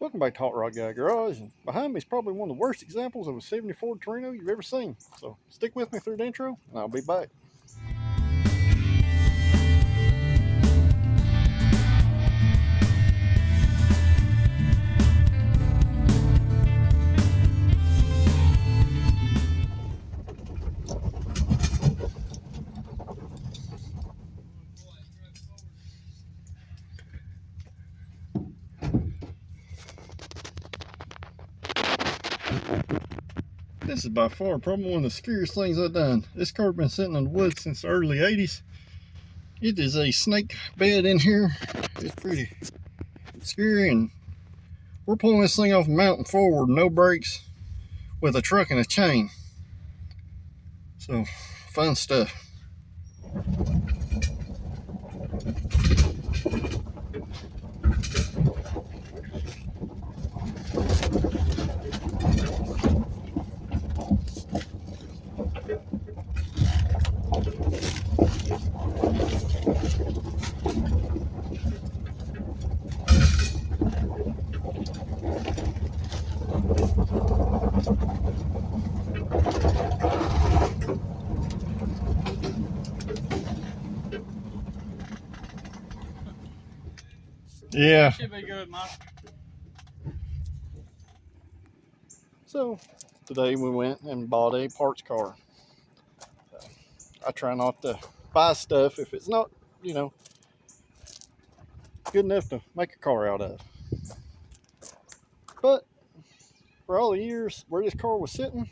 Welcome back to Hot Rod Guy Garage, and behind me is probably one of the worst examples of a 74 Torino you've ever seen. So stick with me through the intro, and I'll be back. This is by far probably one of the scariest things I've done. This car's been sitting in the woods since the early 80s. It is a snake bed in here. It's pretty scary, and we're pulling this thing off a mountain forward, no brakes, with a truck and a chain. So, fun stuff. Yeah. Should be good, Mike. So, today we went and bought a parts car. I try not to buy stuff if it's not, good enough to make a car out of. But for all the years where this car was sitting,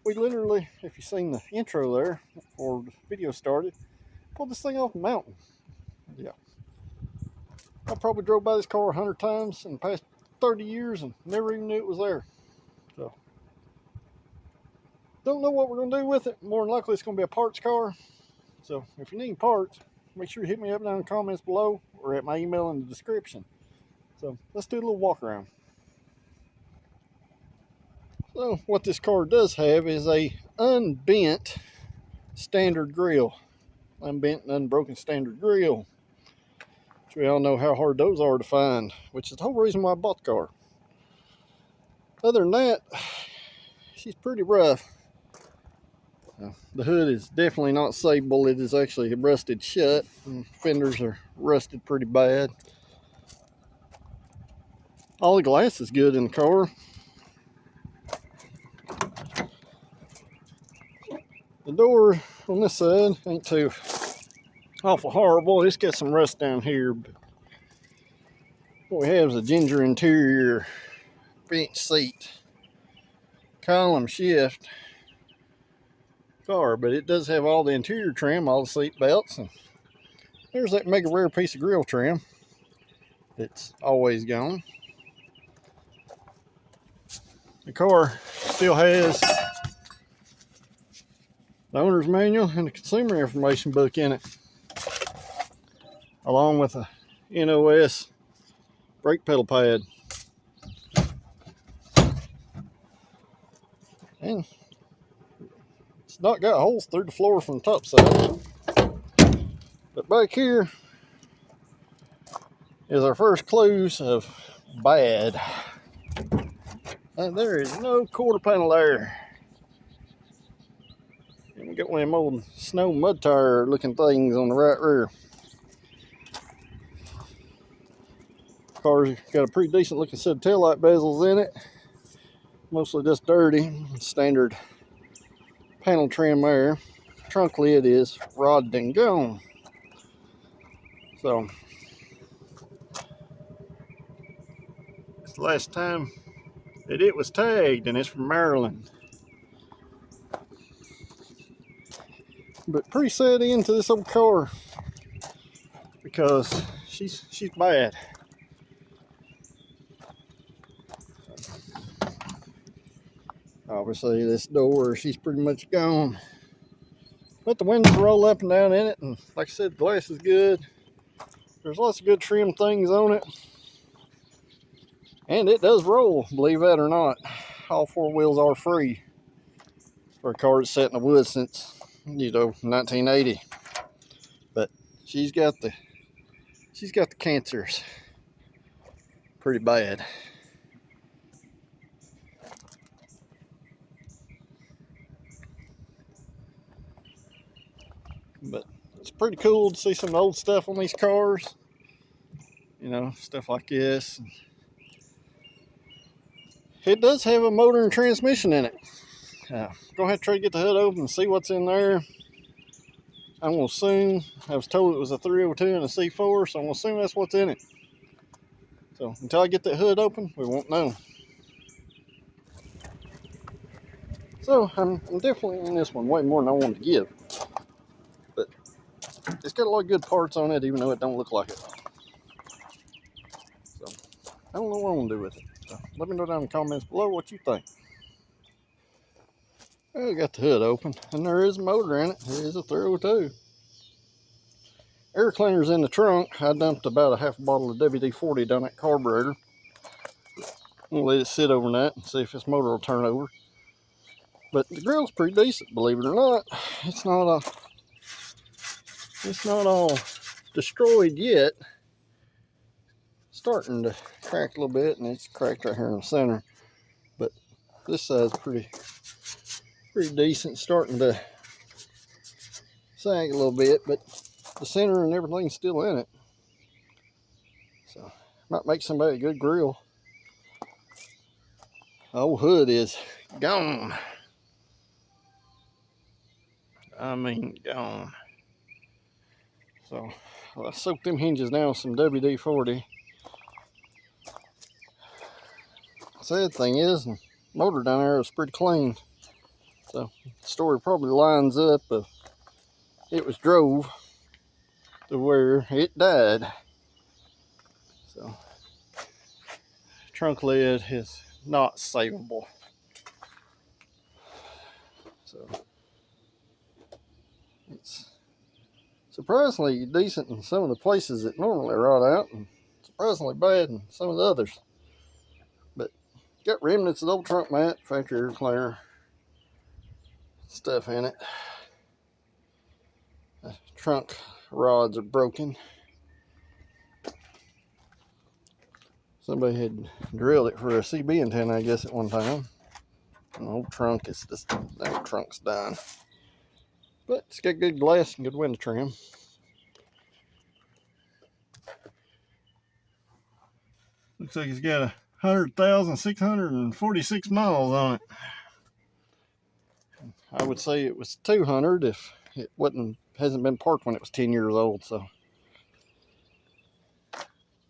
we literally, if you've seen the intro there before the video started, pulled this thing off the mountain. Yeah. I probably drove by this car 100 times in the past 30 years and never even knew it was there. So, don't know what we're going to do with it. More than likely it's going to be a parts car. So if you need parts, make sure you hit me up down in the comments below or at my email in the description. So let's do a little walk around. So what this car does have is a unbent standard grill. Unbent and unbroken standard grill. Which we all know how hard those are to find, which is the whole reason why I bought the car. Other than that, she's pretty rough. The hood is definitely not saveable. It is actually rusted shut, and fenders are rusted pretty bad. All the glass is good in the car. The door on this side ain't too awful horrible. It's got some rust down here, but what we have is a ginger interior bench seat, column shift car, but it does have all the interior trim, all the seat belts, and there's that mega rare piece of grill trim that's always gone. The car still has the owner's manual and the consumer information book in it, along with a NOS brake pedal pad. And it's not got holes through the floor from the top side. But back here is our first clues of bad. And there is no quarter panel there. And we got one of them old snow mud tire looking things on the right rear. Car's got a pretty decent looking set of taillight bezels in it. Mostly just dirty. Standard panel trim there. Trunk lid is rodded and gone. So, it's the last time that it was tagged, and it's from Maryland. But pretty sad into this old car because she's bad. Obviously this door, she's pretty much gone. But the windows roll up and down in it, and like I said, the glass is good. There's lots of good trim things on it. And it does roll, believe that or not. All four wheels are free for a car that's sat in the woods since, 1980. But she's got the cancers. pretty bad. But it's pretty cool to see some old stuff on these cars. You know, stuff like this. It does have a motor and transmission in it. Go ahead and try to get the hood open and see what's in there. I'm going to assume, I was told it was a 302 and a C4, so I'm going to assume that's what's in it. So until I get that hood open, we won't know. So I'm definitely in this one way more than I wanted to give. But it's got a lot of good parts on it, even though it don't look like it. So I don't know what I'm going to do with it. So let me know down in the comments below what you think. I got the hood open, and there is a motor in it. It is a 302. Air cleaner's in the trunk. I dumped about a half a bottle of WD-40 down that carburetor. I'm gonna let it sit overnight and see if this motor will turn over. But the grill's pretty decent, believe it or not. It's not all destroyed yet. Starting to crack a little bit, and it's cracked right here in the center. But this side's pretty decent, starting to sag a little bit, but the center and everything's still in it. So might make somebody a good grill. The old hood is gone. I mean gone. So I soaked them hinges down with some WD-40. Sad thing is, the motor down there is pretty clean. So the story probably lines up if it was drove to where it died. So trunk lid is not savable. So it's surprisingly decent in some of the places that normally rot out, and surprisingly bad in some of the others. But got remnants of the old trunk mat, factory air cleaner stuff in it. The trunk rods are broken. Somebody had drilled it for a CB antenna, I guess, at one time. And the old trunk is just, the old trunk's done. But it's got good glass and good window trim. Looks like it's got 100,646 miles on it. I would say it was 200 if it hasn't been parked when it was 10 years old. So,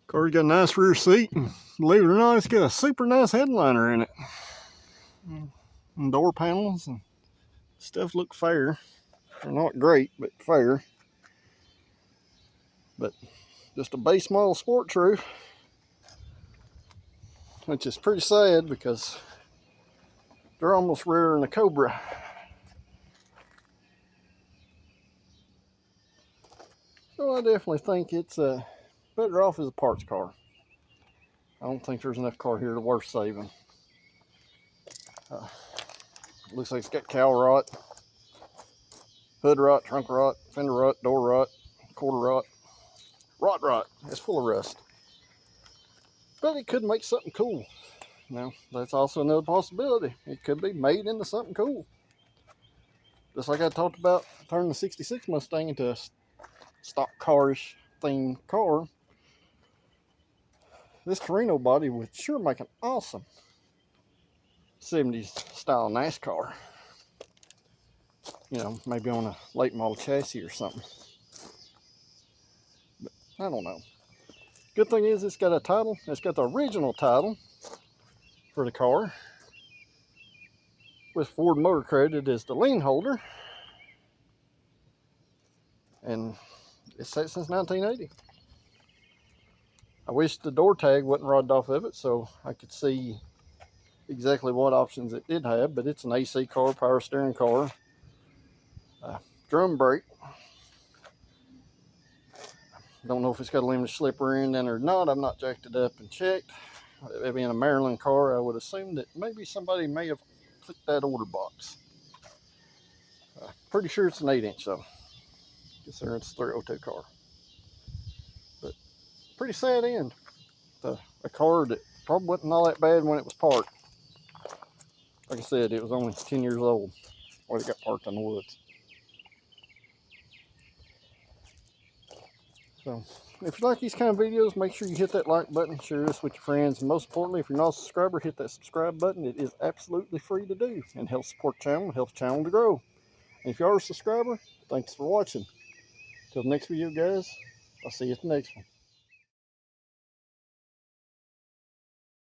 car's got a nice rear seat, and believe it or not, it's got a super nice headliner in it. And door panels and stuff look fair. They're not great, but fair. But just a base model sports roof, which is pretty sad because they're almost rarer than a Cobra. So I definitely think it's better off as a parts car. I don't think there's enough car here to worth saving. Looks like it's got cowl rot, hood rot, trunk rot, fender rot, door rot, quarter rot. It's full of rust. But it could make something cool. Now, that's also another possibility. It could be made into something cool. Just like I talked about turning the 66 Mustang into a stock carish themed car. This Torino body would sure make an awesome 70s style NASCAR. You know, maybe on a late model chassis or something. But I don't know. Good thing is it's got a title. It's got the original title for the car, with Ford Motor Credit as the lien holder. And it's sat since 1980. I wish the door tag wasn't rodded off of it so I could see exactly what options it did have, but it's an AC car, power steering car, drum brake. Don't know if it's got a limited slip ring in or not. I've not jacked it up and checked. It being a Maryland car, I would assume that maybe somebody may have clicked that order box. Pretty sure it's an 8-inch though, considering it's a 302 car. But pretty sad end. The a car that probably wasn't all that bad when it was parked. Like I said, it was only 10 years old when it got parked in the woods. So, if you like these kind of videos, make sure you hit that like button, share this with your friends, and most importantly, if you're not a subscriber, hit that subscribe button. It is absolutely free to do and helps support the channel, helps the channel to grow. And if you are a subscriber, thanks for watching. Till the next video, guys, I'll see you at the next one.